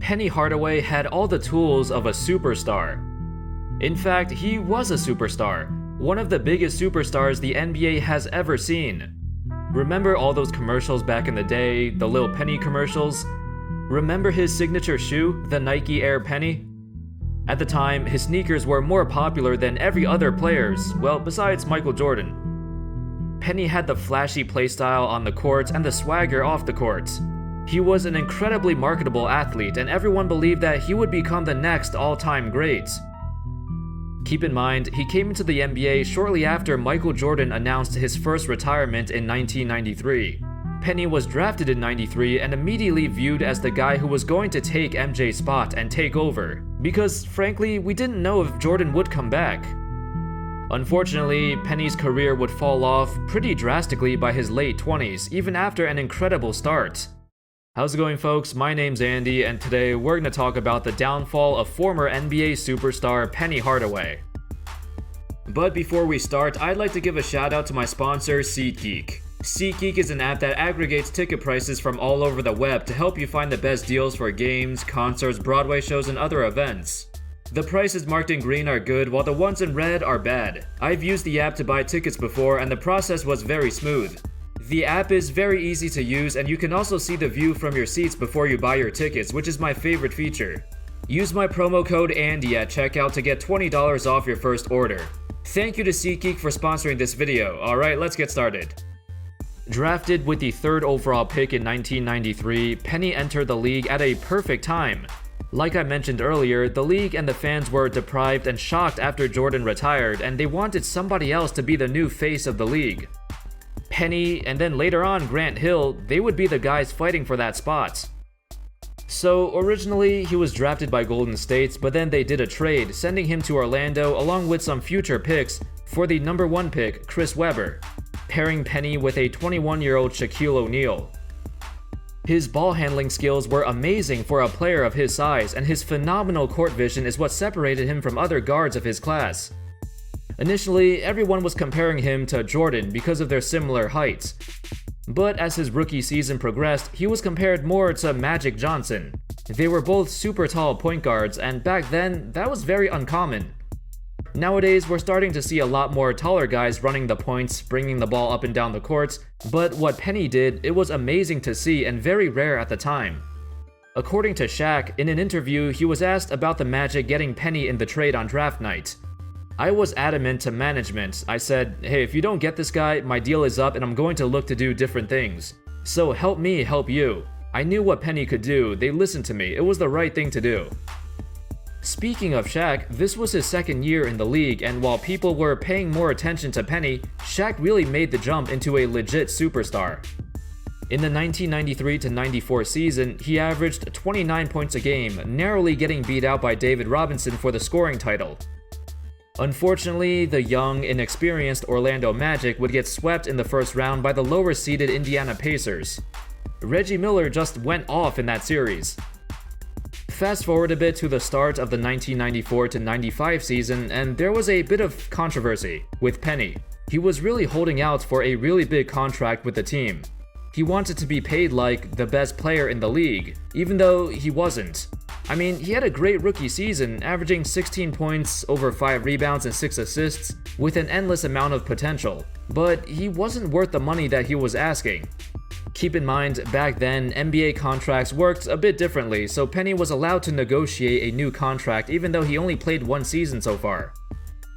Penny Hardaway had all the tools of a superstar. In fact, he was a superstar, one of the biggest superstars the NBA has ever seen. Remember all those commercials back in the day, the Lil Penny commercials? Remember his signature shoe, the Nike Air Penny? At the time, his sneakers were more popular than every other player's, well, besides Michael Jordan. Penny had the flashy playstyle on the court and the swagger off the court. He was an incredibly marketable athlete, and everyone believed that he would become the next all-time great. Keep in mind, he came into the NBA shortly after Michael Jordan announced his first retirement in 1993. Penny was drafted in '93 and immediately viewed as the guy who was going to take MJ's spot and take over, because frankly, we didn't know if Jordan would come back. Unfortunately, Penny's career would fall off pretty drastically by his late 20s, even after an incredible start. How's it going, folks? My name's Andy, and today we're going to talk about the downfall of former NBA superstar Penny Hardaway. But before we start, I'd like to give a shout out to my sponsor, SeatGeek. SeatGeek is an app that aggregates ticket prices from all over the web to help you find the best deals for games, concerts, Broadway shows, and other events. The prices marked in green are good, while the ones in red are bad. I've used the app to buy tickets before, and the process was very smooth. The app is very easy to use, and you can also see the view from your seats before you buy your tickets, which is my favorite feature. Use my promo code ANDY at checkout to get $20 off your first order. Thank you to SeatGeek for sponsoring this video. Alright, let's get started. Drafted with the 3rd overall pick in 1993, Penny entered the league at a perfect time. Like I mentioned earlier, the league and the fans were deprived and shocked after Jordan retired, and they wanted somebody else to be the new face of the league. Penny, and then later on Grant Hill, they would be the guys fighting for that spot. So originally, he was drafted by Golden State, but then they did a trade, sending him to Orlando along with some future picks for the number 1 pick, Chris Webber, pairing Penny with a 21-year-old Shaquille O'Neal. His ball handling skills were amazing for a player of his size, and his phenomenal court vision is what separated him from other guards of his class. Initially, everyone was comparing him to Jordan because of their similar heights. But as his rookie season progressed, he was compared more to Magic Johnson. They were both super tall point guards, and back then, that was very uncommon. Nowadays, we're starting to see a lot more taller guys running the points, bringing the ball up and down the courts, but what Penny did, it was amazing to see and very rare at the time. According to Shaq, in an interview, he was asked about the Magic getting Penny in the trade on draft night. I was adamant to management. I said, hey, if you don't get this guy, my deal is up and I'm going to look to do different things. So help me help you. I knew what Penny could do, they listened to me, it was the right thing to do. Speaking of Shaq, this was his 2nd year in the league, and while people were paying more attention to Penny, Shaq really made the jump into a legit superstar. In the 1993-94 season, he averaged 29 points a game, narrowly getting beat out by David Robinson for the scoring title. Unfortunately, the young, inexperienced Orlando Magic would get swept in the first round by the lower-seeded Indiana Pacers. Reggie Miller just went off in that series. Fast forward a bit to the start of the 1994-95 season, and there was a bit of controversy with Penny. He was really holding out for a really big contract with the team. He wanted to be paid like the best player in the league, even though he wasn't. I mean, he had a great rookie season, averaging 16 points, over 5 rebounds and 6 assists, with an endless amount of potential. But he wasn't worth the money that he was asking. Keep in mind, back then, NBA contracts worked a bit differently, so Penny was allowed to negotiate a new contract even though he only played 1 season so far.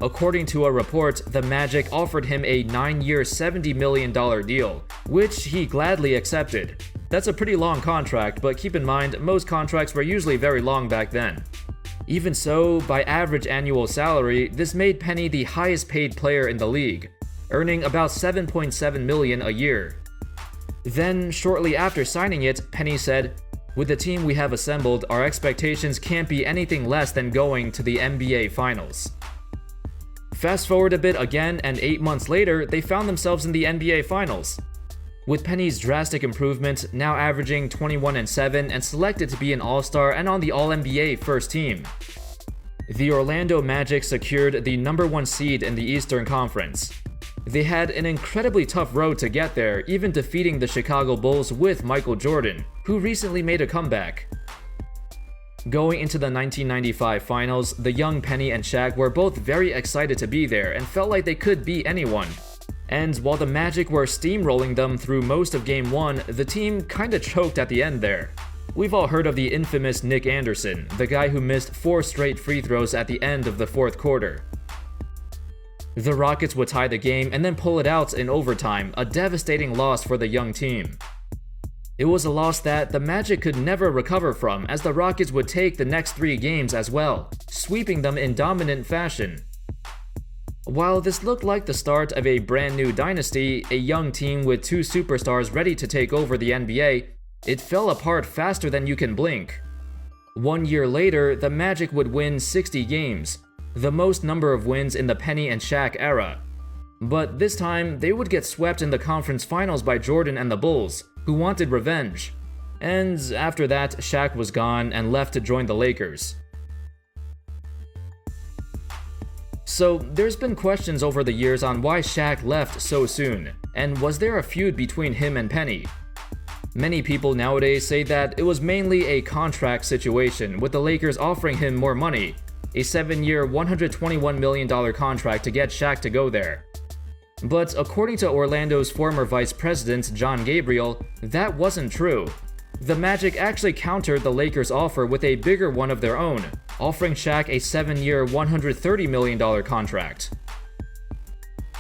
According to a report, the Magic offered him a 9-year, $70 million deal, which he gladly accepted. That's a pretty long contract, but keep in mind, most contracts were usually very long back then. Even so, by average annual salary, this made Penny the highest paid player in the league, earning about $7.7 million a year. Then, shortly after signing it, Penny said, "With the team we have assembled, our expectations can't be anything less than going to the NBA Finals." Fast forward a bit again, and 8 months later, they found themselves in the NBA Finals. With Penny's drastic improvement, now averaging 21-7 and selected to be an All-Star and on the All-NBA first team. The Orlando Magic secured the number 1 seed in the Eastern Conference. They had an incredibly tough road to get there, even defeating the Chicago Bulls with Michael Jordan, who recently made a comeback. Going into the 1995 finals, the young Penny and Shaq were both very excited to be there and felt like they could beat anyone. And while the Magic were steamrolling them through most of Game 1, the team kinda choked at the end there. We've all heard of the infamous Nick Anderson, the guy who missed 4 straight free throws at the end of the fourth quarter. The Rockets would tie the game and then pull it out in overtime, a devastating loss for the young team. It was a loss that the Magic could never recover from, as the Rockets would take the next 3 games as well, sweeping them in dominant fashion. While this looked like the start of a brand new dynasty, a young team with 2 superstars ready to take over the NBA, it fell apart faster than you can blink. 1 year later, the Magic would win 60 games, the most number of wins in the Penny and Shaq era. But this time, they would get swept in the conference finals by Jordan and the Bulls, who wanted revenge. And after that, Shaq was gone and left to join the Lakers. So there's been questions over the years on why Shaq left so soon, and was there a feud between him and Penny? Many people nowadays say that it was mainly a contract situation, with the Lakers offering him more money, a 7-year, $121 million contract to get Shaq to go there. But according to Orlando's former vice president, John Gabriel, that wasn't true. The Magic actually countered the Lakers' offer with a bigger one of their own, offering Shaq a 7-year, $130 million contract.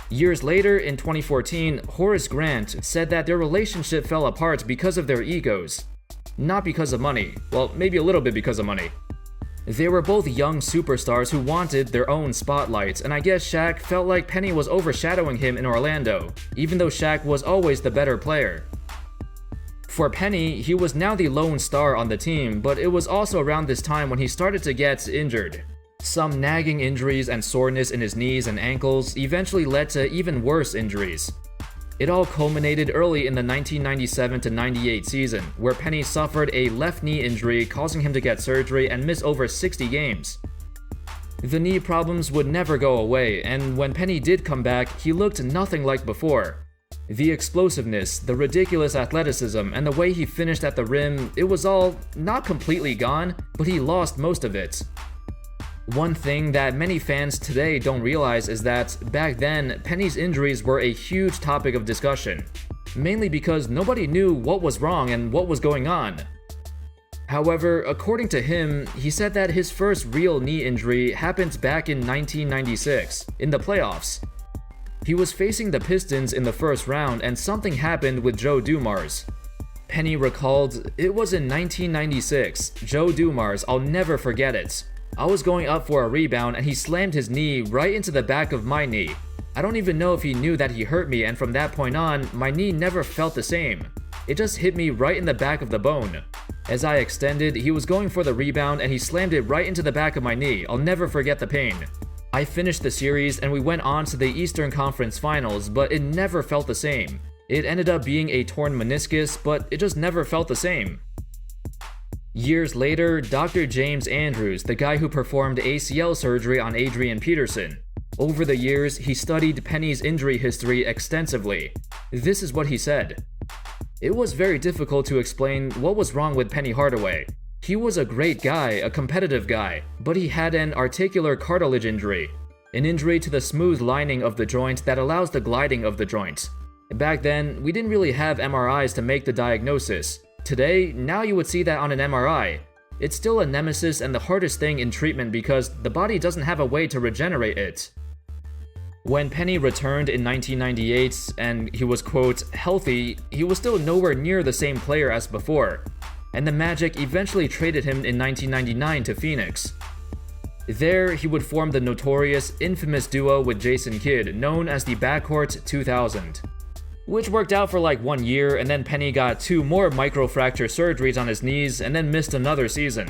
Years later, in 2014, Horace Grant said that their relationship fell apart because of their egos. Not because of money. Well, maybe a little bit because of money. They were both young superstars who wanted their own spotlight, and I guess Shaq felt like Penny was overshadowing him in Orlando, even though Shaq was always the better player. For Penny, he was now the lone star on the team, but it was also around this time when he started to get injured. Some nagging injuries and soreness in his knees and ankles eventually led to even worse injuries. It all culminated early in the 1997-98 season, where Penny suffered a left knee injury causing him to get surgery and miss over 60 games. The knee problems would never go away, and when Penny did come back, he looked nothing like before. The explosiveness, the ridiculous athleticism, and the way he finished at the rim, it was all not completely gone, but he lost most of it. One thing that many fans today don't realize is that back then, Penny's injuries were a huge topic of discussion, mainly because nobody knew what was wrong and what was going on. However, according to him, he said that his first real knee injury happened back in 1996, in the playoffs. He was facing the Pistons in the first round and something happened with Joe Dumars. Penny recalled, "It was in 1996, Joe Dumars, I'll never forget it. I was going up for a rebound and he slammed his knee right into the back of my knee. I don't even know if he knew that he hurt me, and from that point on, my knee never felt the same. It just hit me right in the back of the bone. As I extended, he was going for the rebound and he slammed it right into the back of my knee. I'll never forget the pain. I finished the series and we went on to the Eastern Conference Finals, but it never felt the same. It ended up being a torn meniscus, but it just never felt the same." Years later, Dr. James Andrews, the guy who performed ACL surgery on Adrian Peterson. Over the years, he studied Penny's injury history extensively. This is what he said. "It was very difficult to explain what was wrong with Penny Hardaway. He was a great guy, a competitive guy, but he had an articular cartilage injury, an injury to the smooth lining of the joint that allows the gliding of the joint. Back then, we didn't really have MRIs to make the diagnosis. Today, now you would see that on an MRI. It's still a nemesis and the hardest thing in treatment because the body doesn't have a way to regenerate it." When Penny returned in 1998 and he was, quote, "healthy," he was still nowhere near the same player as before, and the Magic eventually traded him in 1999 to Phoenix. There, he would form the notorious, infamous duo with Jason Kidd, known as the Backcourt 2000. Which worked out for like 1 year, and then Penny got 2 more microfracture surgeries on his knees and then missed another season.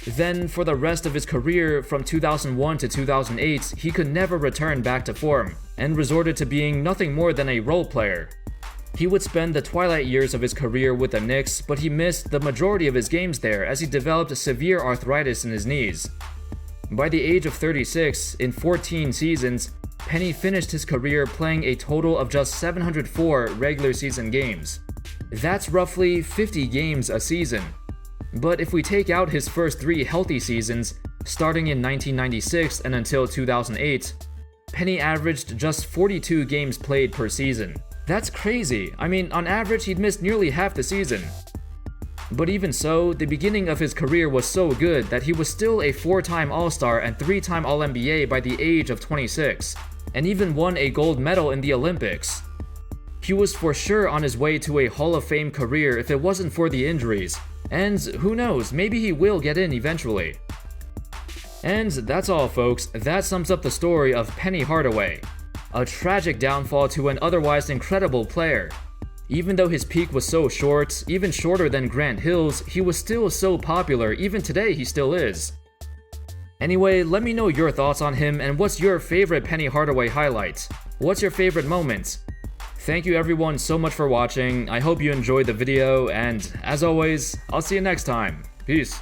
Then, for the rest of his career, from 2001 to 2008, he could never return back to form, and resorted to being nothing more than a role player. He would spend the twilight years of his career with the Knicks, but he missed the majority of his games there as he developed severe arthritis in his knees. By the age of 36, in 14 seasons, Penny finished his career playing a total of just 704 regular season games. That's roughly 50 games a season. But if we take out his first 3 healthy seasons, starting in 1996 and until 2008, Penny averaged just 42 games played per season. That's crazy. I mean, on average, he'd missed nearly half the season. But even so, the beginning of his career was so good that he was still a 4-time All-Star and 3-time All-NBA by the age of 26, and even won a gold medal in the Olympics. He was for sure on his way to a Hall of Fame career if it wasn't for the injuries, and who knows, maybe he will get in eventually. And that's all, folks. That sums up the story of Penny Hardaway. A tragic downfall to an otherwise incredible player. Even though his peak was so short, even shorter than Grant Hill's, he was still so popular. Even today, he still is. Anyway, let me know your thoughts on him and what's your favorite Penny Hardaway highlight? What's your favorite moment? Thank you everyone so much for watching. I hope you enjoyed the video, and as always, I'll see you next time. Peace.